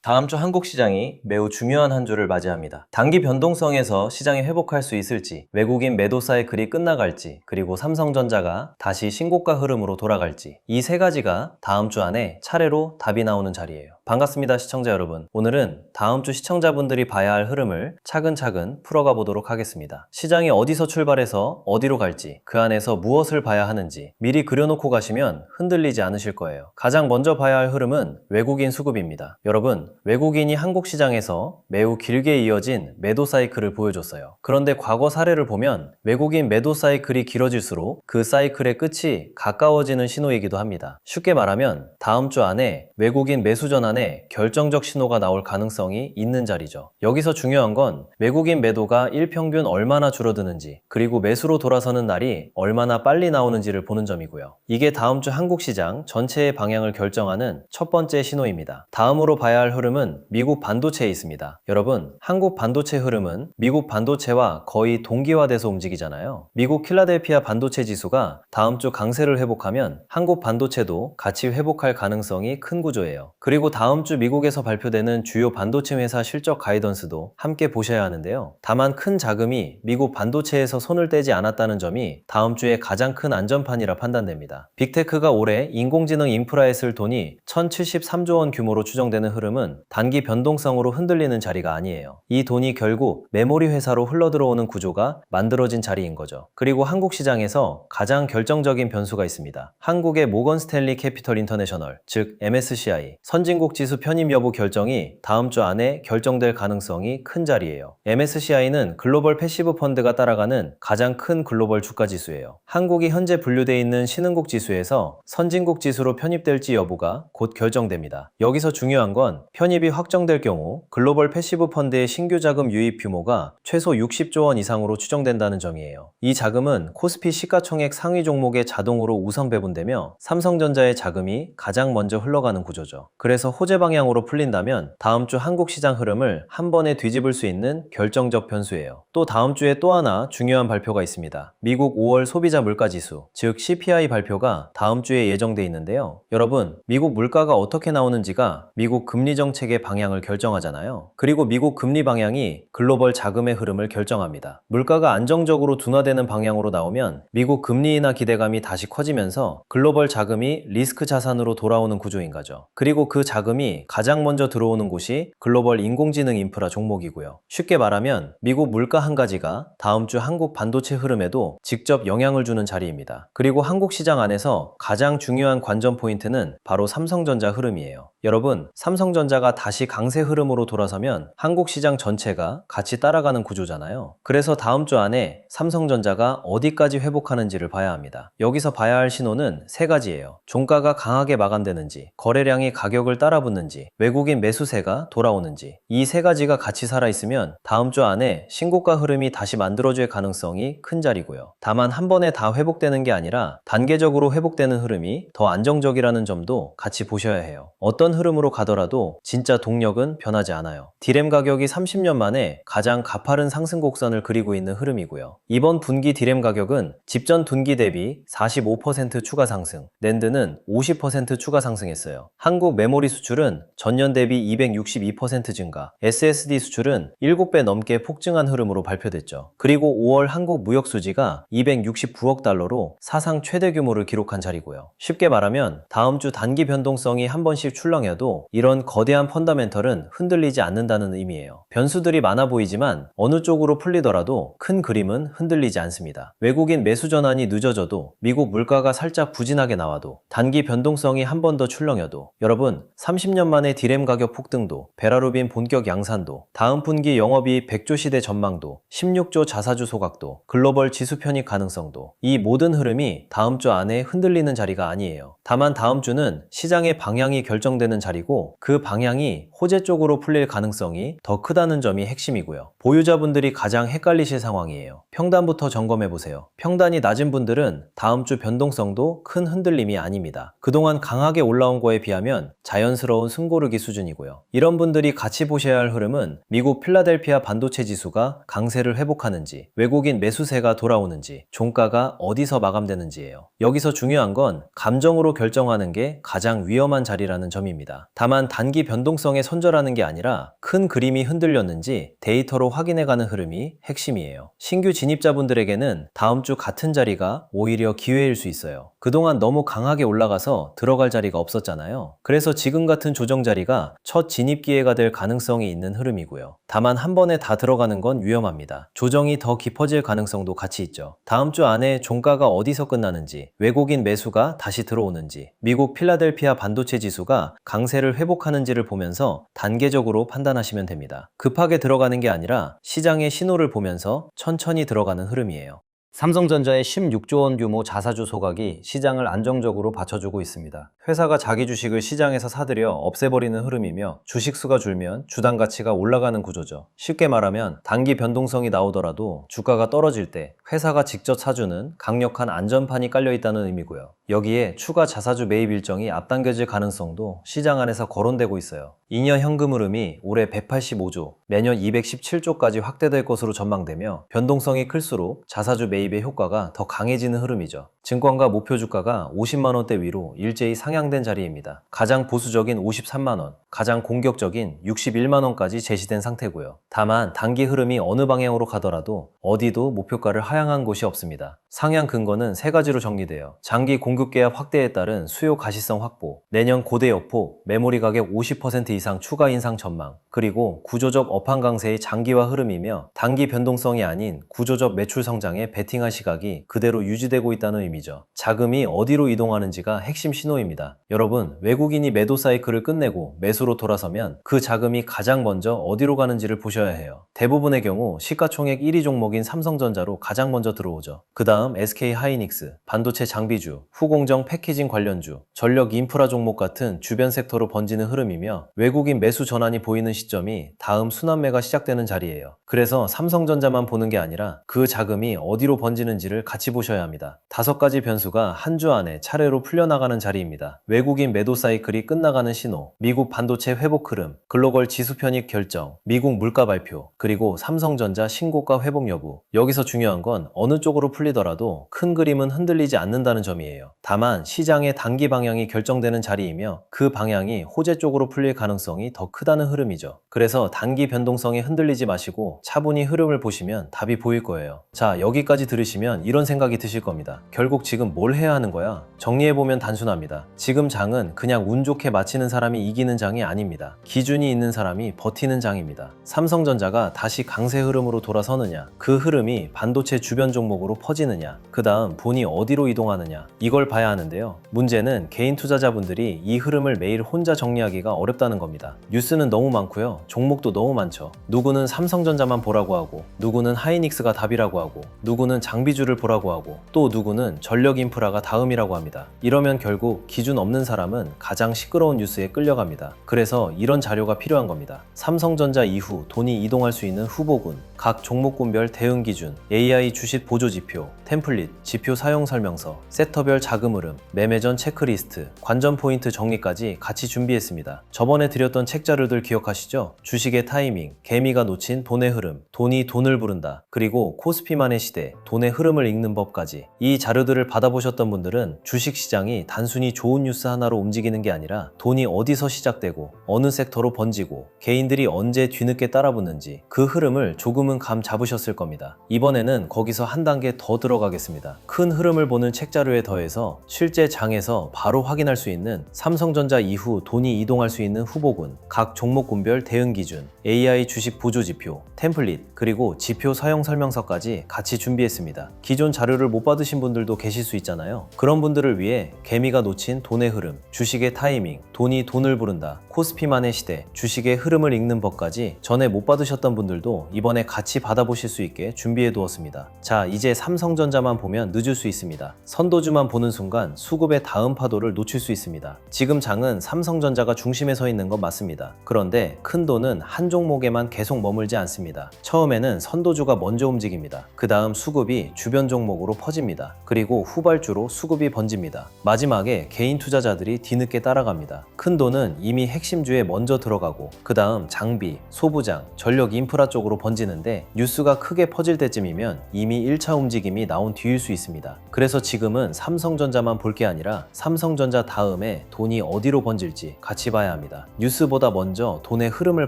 다음 주 한국 시장이 매우 중요한 한 주를 맞이합니다. 단기 변동성에서 시장이 회복할 수 있을지, 외국인 매도 사이클이 끝나갈지, 그리고 삼성전자가 다시 신고가 흐름으로 돌아갈지, 이 세 가지가 다음 주 안에 차례로 답이 나오는 자리예요. 반갑습니다, 시청자 여러분. 오늘은 다음 주 시청자분들이 봐야 할 흐름을 차근차근 풀어가 보도록 하겠습니다. 시장이 어디서 출발해서 어디로 갈지, 그 안에서 무엇을 봐야 하는지 미리 그려놓고 가시면 흔들리지 않으실 거예요. 가장 먼저 봐야 할 흐름은 외국인 수급입니다. 여러분, 외국인이 한국 시장에서 매우 길게 이어진 매도 사이클을 보여줬어요. 그런데 과거 사례를 보면 외국인 매도 사이클이 길어질수록 그 사이클의 끝이 가까워지는 신호이기도 합니다. 쉽게 말하면 다음 주 안에 외국인 매수 전환에 결정적 신호가 나올 가능성이 있는 자리죠. 여기서 중요한 건 외국인 매도가 일평균 얼마나 줄어드는지, 그리고 매수로 돌아서는 날이 얼마나 빨리 나오는지를 보는 점이고요. 이게 다음 주 한국 시장 전체의 방향을 결정하는 첫 번째 신호입니다. 다음으로 봐야 할 흐름은 미국 반도체에 있습니다. 여러분, 한국 반도체 흐름은 미국 반도체와 거의 동기화돼서 움직이잖아요. 미국 필라델피아 반도체 지수가 다음 주 강세를 회복하면 한국 반도체도 같이 회복할 가능성이 큰 구조예요. 그리고 다음 주 미국에서 발표되는 주요 반도체 회사 실적 가이던스도 함께 보셔야 하는데요. 다만 큰 자금이 미국 반도체에서 손을 떼지 않았다는 점이 다음 주에 가장 큰 안전판이라 판단됩니다. 빅테크가 올해 인공지능 인프라에 쓸 돈이 1073조 원 규모로 추정되는 흐름은 단기 변동성으로 흔들리는 자리가 아니에요. 이 돈이 결국 메모리 회사로 흘러들어오는 구조가 만들어진 자리인 거죠. 그리고 한국 시장에서 가장 결정적인 변수가 있습니다. 한국의 모건 스탠리 캐피털 인터내셔널, 즉 MSCI, 선진국 지수 편입 여부 결정이 다음 주 안에 결정될 가능성이 큰 자리예요. MSCI는 글로벌 패시브 펀드가 따라가는 가장 큰 글로벌 주가 지수예요. 한국이 현재 분류되어 있는 신흥국 지수에서 선진국 지수로 편입될지 여부가 곧 결정됩니다. 여기서 중요한 건 편입이 확정될 경우 글로벌 패시브 펀드의 신규 자금 유입 규모가 최소 60조 원 이상으로 추정된다는 점이에요. 이 자금은 코스피 시가총액 상위 종목에 자동으로 우선 배분되며 삼성전자의 자금이 가장 먼저 흘러가는 구조죠. 그래서 호재 방향으로 풀린다면 다음 주 한국 시장 흐름을 한 번에 뒤집을 수 있는 결정적 변수예요. 또 다음 주에 또 하나 중요한 발표가 있습니다. 미국 5월 소비자 물가지수, 즉 CPI 발표가 다음 주에 예정돼 있는데요. 여러분, 미국 물가가 어떻게 나오는지가 미국 금리 정책의 방향을 결정하잖아요. 그리고 미국 금리 방향이 글로벌 자금의 흐름을 결정합니다. 물가가 안정적으로 둔화되는 방향으로 나오면 미국 금리 인하 기대감이 다시 커지면서 글로벌 자금이 리스크 자산으로 돌아오는 구조인 거죠. 그리고 그 자금이 가장 먼저 들어오는 곳이 글로벌 인공지능 인프라 종목이고요. 쉽게 말하면 미국 물가 한 가지가 다음 주 한국 반도체 흐름에도 직접 영향을 주는 자리입니다. 그리고 한국 시장 안에서 가장 중요한 관전 포인트는 바로 삼성전자 흐름이에요. 여러분, 삼성전자가 다시 강세 흐름으로 돌아서면 한국 시장 전체가 같이 따라가는 구조잖아요. 그래서 다음 주 안에 삼성전자가 어디까지 회복하는지를 봐야 합니다. 여기서 봐야 할 신호는 세 가지예요. 종가가 강하게 마감되는지, 거래량이 가격을 따라붙는지, 외국인 매수세가 돌아오는지, 이 세 가지가 같이 살아있으면 다음 주 안에 신고가 흐름이 다시 만들어질 가능성이 큰 자리고요. 다만 한 번에 다 회복되는 게 아니라 단계적으로 회복되는 흐름이 더 안정적이라는 점도 같이 보셔야 해요. 어떤 흐름으로 가더라도 진짜 동력은 변하지 않아요. 디램 가격이 30년 만에 가장 가파른 상승 곡선을 그리고 있는 흐름이고요. 이번 분기 디램 가격은 집전 분기 대비 45% 추가 상승, 낸드는 50% 추가 상승했어요. 한국 메모리 수출은 전년 대비 262% 증가, SSD 수출은 7배 넘게 폭증한 흐름으로 발표됐죠. 그리고 5월 한국 무역 수지가 269억 달러로 사상 최대 규모를 기록한 자리고요. 쉽게 말하면 다음 주 단기 변동성이 한 번씩 출렁여도 이런 거대한 펀더멘털은 흔들리지 않는다는 의미예요. 변수들이 많아 보이지만 어느 쪽으로 풀리더라도 큰 그림은 흔들리지 않습니다. 외국인 매수 전환이 늦어져도, 미국 물가가 살짝 부진하게 나와도, 단기 변동성이 한 번 더 출렁여도, 여러분, 30년 만에 디램 가격 폭등도, 베라루빈 본격 양산도, 다음 분기 영업이익 100조 시대 전망도, 16조 자사주 소각도, 글로벌 지수 편입 가능성도, 이 모든 흐름이 다음 주 안에 흔들리는 자리가 아니에요. 다만 다음 주는 시장의 방향이 결정되는 자리고 그 방향이 호재 쪽으로 풀릴 가능성이 더 크다는 점이 핵심이고요. 보유자분들이 가장 헷갈리실 상황이에요. 평단부터 점검해보세요. 평단이 낮은 분들은 다음 주 변동성도 큰 흔들림이 아닙니다. 그동안 강하게 올라온 거에 비하면 자연스럽게 자연스러운 숨고르기 수준이고요. 이런 분들이 같이 보셔야 할 흐름은 미국 필라델피아 반도체 지수가 강세를 회복하는지, 외국인 매수세가 돌아오는지, 종가가 어디서 마감되는지예요. 여기서 중요한 건 감정으로 결정하는 게 가장 위험한 자리라는 점입니다. 다만 단기 변동성에 선절하는 게 아니라 큰 그림이 흔들렸는지 데이터로 확인해가는 흐름이 핵심이에요. 신규 진입자분들에게는 다음 주 같은 자리가 오히려 기회일 수 있어요. 그동안 너무 강하게 올라가서 들어갈 자리가 없었잖아요. 그래서 지금 같은 조정 자리가 첫 진입 기회가 될 가능성이 있는 흐름이고요. 다만 한 번에 다 들어가는 건 위험합니다. 조정이 더 깊어질 가능성도 같이 있죠. 다음 주 안에 종가가 어디서 끝나는지, 외국인 매수가 다시 들어오는지, 미국 필라델피아 반도체 지수가 강세를 회복하는지를 보면서 단계적으로 판단하시면 됩니다. 급하게 들어가는 게 아니라 시장의 신호를 보면서 천천히 들어가는 흐름이에요. 삼성전자의 16조 원 규모 자사주 소각이 시장을 안정적으로 받쳐주고 있습니다. 회사가 자기 주식을 시장에서 사들여 없애버리는 흐름이며 주식수가 줄면 주당 가치가 올라가는 구조죠. 쉽게 말하면 단기 변동성이 나오더라도 주가가 떨어질 때 회사가 직접 사주는 강력한 안전판이 깔려있다는 의미고요. 여기에 추가 자사주 매입 일정이 앞당겨질 가능성도 시장 안에서 거론되고 있어요. 잉여 현금 흐름이 올해 185조, 내년 217조까지 확대될 것으로 전망되며 변동성이 클수록 자사주 매입의 효과가 더 강해지는 흐름이죠. 증권가 목표 주가가 50만원대 위로 일제히 상향된 자리입니다. 가장 보수적인 53만원, 가장 공격적인 61만원까지 제시된 상태고요. 다만 단기 흐름이 어느 방향으로 가더라도 어디도 목표가를 하향한 곳이 없습니다. 상향 근거는 세 가지로 정리돼요. 장기 공급 계약 확대에 따른 수요 가시성 확보, 내년 고대 여포, 메모리 가격 50% 이상 추가 인상 전망, 그리고 구조적 업황 강세의 장기화 흐름이며 단기 변동성이 아닌 구조적 매출 성장에 베팅할 시각이 그대로 유지되고 있다는 의미죠. 자금이 어디로 이동하는지가 핵심 신호입니다. 여러분, 외국인이 매도 사이클을 끝내고 매수로 돌아서면 그 자금이 가장 먼저 어디로 가는지를 보셔야 해요. 대부분의 경우 시가총액 1위 종목인 삼성전자로 가장 먼저 들어오죠. 그 다음 SK하이닉스, 반도체 장비주, 후공정 패키징 관련주, 전력 인프라 종목 같은 주변 섹터로 번지는 흐름이며 외국인 매수 전환이 보이는 시점이 다음 순환매가 시작되는 자리예요. 그래서 삼성전자만 보는 게 아니라 그 자금이 어디로 번지는지를 같이 보셔야 합니다. 5가지 변수가 한 주 안에 차례로 풀려나가는 자리입니다. 외국인 매도 사이클이 끝나가는 신호, 미국 반도체 회복 흐름, 글로벌 지수 편입 결정, 미국 물가 발표, 그리고 삼성전자 신고가 회복 여부. 여기서 중요한 건 어느 쪽으로 풀리더라도 큰 그림은 흔들리지 않는다는 점이에요. 다만 시장의 단기 방향이 결정되는 자리이며 그 방향이 호재 쪽으로 풀릴 가능성이 더 크다는 흐름이죠. 그래서 단기 변동성에 흔들리지 마시고 차분히 흐름을 보시면 답이 보일 거예요. 자, 여기까지 들으시면 이런 생각이 드실 겁니다. 결국 지금 뭘 해야 하는 거야? 정리해보면 단순합니다. 지금 장은 그냥 운 좋게 마치는 사람이 이기는 장이 아닙니다. 기준이 있는 사람이 버티는 장입니다. 삼성전자가 다시 강세 흐름으로 돌아서느냐, 그 흐름이 반도체 주변 종목으로 퍼지느냐, 그 다음 돈이 어디로 이동하느냐, 이걸 봐야 하는데요. 문제는 개인 투자자분들이 이 흐름을 매일 혼자 정리하기가 어렵다는 겁니다. 뉴스는 너무 많고요. 종목도 너무 많죠. 누구는 삼성전자만 보라고 하고, 누구는 하이닉스가 답이라고 하고, 누구는 장비주를 보라고 하고, 또 누구는 전력 인프라가 다음이라고 합니다. 이러면 결국 기준 없는 사람은 가장 시끄러운 뉴스에 끌려갑니다. 그래서 이런 자료가 필요한 겁니다. 삼성전자 이후 돈이 이동할 수 있는 후보군, 각 종목군별 대응 기준, AI 주식 보조 지표, 템플릿, 지표 사용 설명서, 섹터별 자금 흐름, 매매 전 체크리스트, 관전 포인트 정리까지 같이 준비했습니다. 저번에 드렸던 책 자료들 기억하시죠? 주식의 타이밍, 개미가 놓친 돈의 흐름, 돈이 돈을 부른다, 그리고 코스피만의 시대, 돈의 흐름을 읽는 법까지. 이 자료들을 받아보셨던 분들은 주식시장이 단순히 좋은 뉴스 하나로 움직이는 게 아니라 돈이 어디서 시작되고 어느 섹터로 번지고 개인들이 언제 뒤늦게 따라붙는지 그 흐름을 조금은 감 잡으셨을 겁니다. 이번에는 거기서 한 단계 더 들어가겠습니다. 큰 흐름을 보는 책 자료에 더해서 실제 장에서 바로 확인할 수 있는 삼성전자 이후 돈이 이동할 수 있는 후보군, 각 종목군별 대응 기준, AI 주식 보조 지표, 템플릿, 그리고 지표 사용 설명서까지 같이 준비했습니다. 기존 자료를 못 받으신 분들도 계실 수 있잖아요. 그런 분들을 위해 개미가 놓친 돈의 흐름, 주식의 타이밍, 돈이 돈을 부른다, 코스피만의 시대, 주식의 흐름을 읽는 법까지 전에 못 받으셨던 분들도 이번에 같이 받아보실 수 있게 준비해 두었습니다. 자, 이제 삼성전자만 보면 늦을 수 있습니다. 선도주만 보는 순간 수급의 다음 파도를 놓칠 수 있습니다. 지금 장은 삼성전자가 중심에 서 있는 건 맞습니다. 그런데 큰 돈은 한 종목에만 계속 머물지 않습니다. 처음에는 선도주가 먼저 움직입니다. 그 다음 수급이 주변 종목으로 퍼집니다. 그리고 후발주로 수급이 번집니다. 마지막에 개인 투자자들이 뒤늦게 따라갑니다. 큰 돈은 이미 핵심주에 먼저 들어가고 그 다음 장비, 소부장, 전력 인프라 쪽으로 번지는데 뉴스가 크게 퍼질 때쯤이면 이미 1차 움직임이 나온 뒤일 수 있습니다. 그래서 지금은 삼성전자만 볼 게 아니라 삼성전자 다음에 돈이 어디로 번질지 같이 봐야 합니다. 뉴스보다 먼저 돈의 흐름을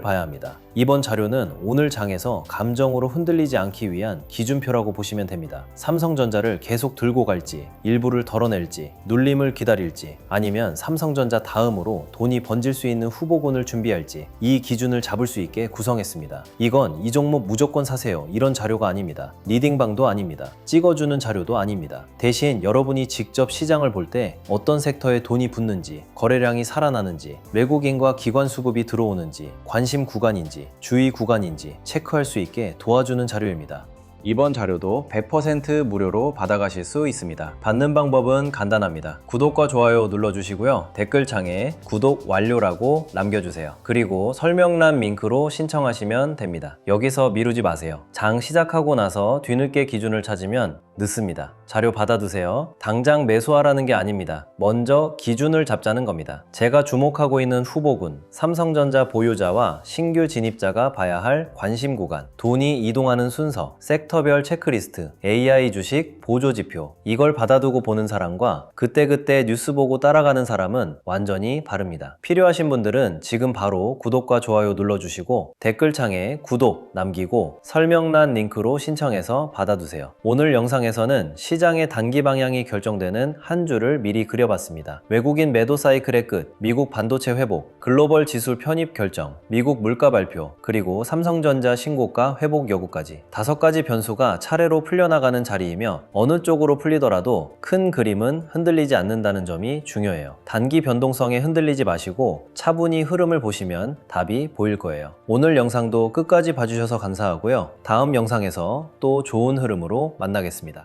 봐야 합니다. 이번 자료는 오늘 장에서 감정으로 흔들리지 않기 위한 기준표라고 보시면 됩니다. 삼성전자를 계속 들고 갈지, 일부를 덜어낼지, 눌림을 기다릴지, 아니면 삼성전자 다음으로 돈이 번질 수 있는 후보군을 준비할지 이 기준을 잡을 수 있게 구성했습니다. 이건 이 종목 무조건 사세요 이런 자료가 아닙니다. 리딩방도 아닙니다. 찍어주는 자료도 아닙니다. 대신 여러분이 직접 시장을 볼 때 어떤 섹터에 돈이 붙는지, 거래량이 살아나는지, 외국인과 기관 수급이 들어오는지, 관심 구간인지, 주의 구간인지 체크할 수 있게 도와주는 자료입니다. 이번 자료도 100% 무료로 받아가실 수 있습니다. 받는 방법은 간단합니다. 구독과 좋아요 눌러주시고요. 댓글창에 구독 완료라고 남겨주세요. 그리고 설명란 링크로 신청하시면 됩니다. 여기서 미루지 마세요. 장 시작하고 나서 뒤늦게 기준을 찾으면 늦습니다. 자료 받아두세요. 당장 매수하라는 게 아닙니다. 먼저 기준을 잡자는 겁니다. 제가 주목하고 있는 후보군, 삼성전자 보유자와 신규 진입자가 봐야 할 관심 구간, 돈이 이동하는 순서, 섹터별 체크리스트, AI 주식, 보조지표, 이걸 받아두고 보는 사람과 그때그때 뉴스 보고 따라가는 사람은 완전히 다릅니다. 필요하신 분들은 지금 바로 구독과 좋아요 눌러주시고 댓글창에 구독 남기고 설명란 링크로 신청해서 받아두세요. 오늘 영상에서는 시장의 단기 방향이 결정되는 한 줄을 미리 그려봤습니다. 외국인 매도 사이클의 끝, 미국 반도체 회복, 글로벌 지수 편입 결정, 미국 물가 발표, 그리고 삼성전자 신고가 회복 여부까지 5가지 변수가 차례로 풀려나가는 자리이며 어느 쪽으로 풀리더라도 큰 그림은 흔들리지 않는다는 점이 중요해요. 단기 변동성에 흔들리지 마시고 차분히 흐름을 보시면 답이 보일 거예요. 오늘 영상도 끝까지 봐주셔서 감사하고요. 다음 영상에서 또 좋은 흐름으로 만나겠습니다.